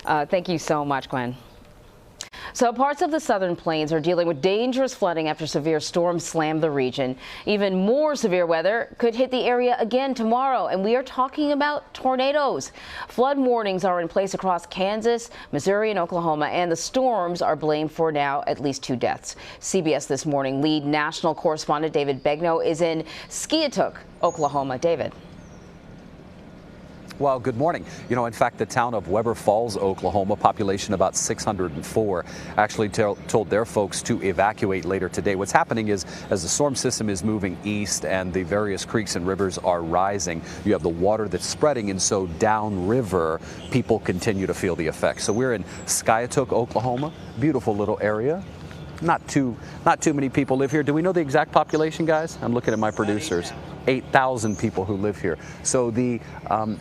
Thank you so much, Gwen. So parts of the southern plains are dealing with dangerous flooding after severe storms slammed the region. Even more severe weather could hit the area again tomorrow, and we are talking about tornadoes. Flood warnings are in place across Kansas, Missouri, and Oklahoma, and the storms are blamed for now at least 2 deaths. CBS This Morning lead national correspondent David Begnaud is in Skiatook, Oklahoma. David. Well, good morning. You know, in fact, the town of Weber Falls, Oklahoma, population about 604, actually told their folks to evacuate later today. What's happening is, as the storm system is moving east and the various creeks and rivers are rising, you have the water that's spreading, and so downriver, people continue to feel the effects. So we're in Skiatook, Oklahoma, beautiful little area. Not too many people live here. Do we know the exact population, guys? I'm looking at my producers. 8,000 people who live here. So the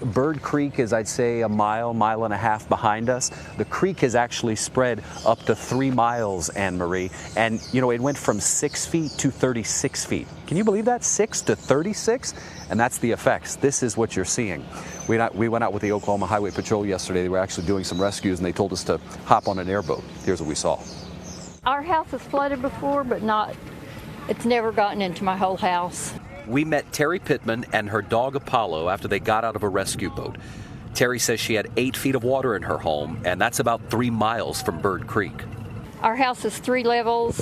Bird Creek is, I'd say, a mile and a half behind us. The creek has actually spread up to 3 miles, Anne-Marie. And, you know, it went from 6 feet to 36 feet. Can you believe that? 6 to 36? And that's the effects. This is what you're seeing. We went out with the Oklahoma Highway Patrol yesterday. They were actually doing some rescues, and they told us to hop on an airboat. Here's what we saw. Our house has flooded before, but it's never gotten into my whole house. We met Terry Pittman and her dog Apollo after they got out of a rescue boat. Terry says she had 8 feet of water in her home, and that's about 3 miles from Bird Creek. Our house is 3 levels.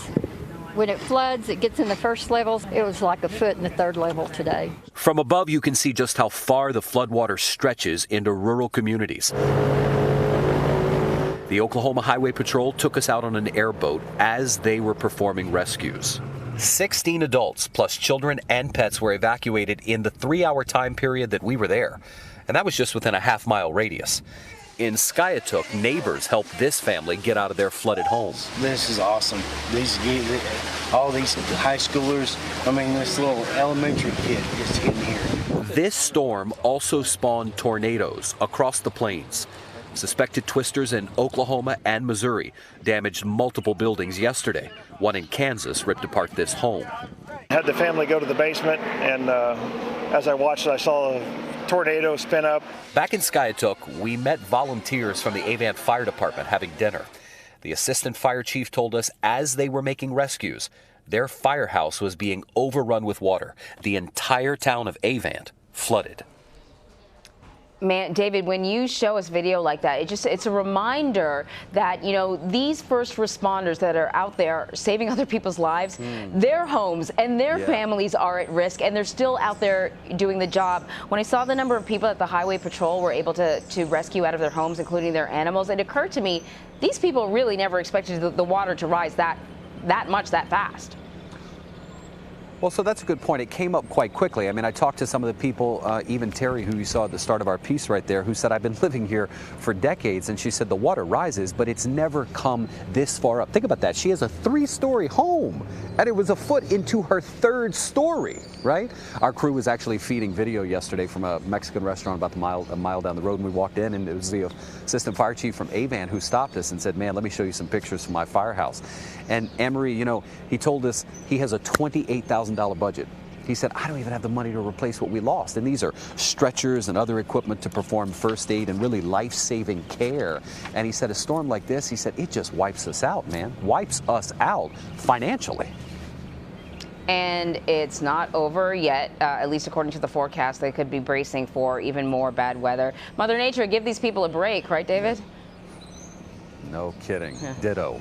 When it floods, it gets in the first levels. It was like a foot in the 3rd level today. From above, you can see just how far the floodwater stretches into rural communities. The Oklahoma Highway Patrol took us out on an airboat as they were performing rescues. 16 adults, plus children and pets, were evacuated in the 3-hour time period that we were there. And that was just within a half-mile radius. In Skiatook, neighbors helped this family get out of their flooded home. This is awesome. All these high schoolers, this little elementary kid just getting here. This storm also spawned tornadoes across the plains. Suspected twisters in Oklahoma and Missouri damaged multiple buildings yesterday. One in Kansas ripped apart this home. I had the family go to the basement, and as I watched it, I saw a tornado spin up. Back in Skiatook, we met volunteers from the Avant Fire Department having dinner. The assistant fire chief told us as they were making rescues, their firehouse was being overrun with water. The entire town of Avant flooded. Man, David, when you show us video like that, it's a reminder that, you know, these first responders that are out there saving other people's lives, their homes and their families are at risk, and they're still out there doing the job. When I saw the number of people that the Highway Patrol were able to rescue out of their homes, including their animals, it occurred to me, these people really never expected the water to rise that much, that fast. Well, so that's a good point. It came up quite quickly. I mean, I talked to some of the people, even Terry, who you saw at the start of our piece right there, who said, I've been living here for decades. And she said the water rises, but it's never come this far up. Think about that. She has a 3-story home, and it was a foot into her 3rd story, right? Our crew was actually feeding video yesterday from a Mexican restaurant about a mile down the road, and we walked in, and it was the assistant fire chief from Avant who stopped us and said, man, let me show you some pictures from my firehouse. And Anne-Marie, you know, he told us he has a $28,000 budget. He said, I don't even have the money to replace what we lost. And these are stretchers and other equipment to perform first aid and really life-saving care. And he said, a storm like this, he said, it just wipes us out, man. Wipes us out financially. And it's not over yet, at least according to the forecast. They could be bracing for even more bad weather. Mother Nature, give these people a break, right, David? No kidding. Ditto.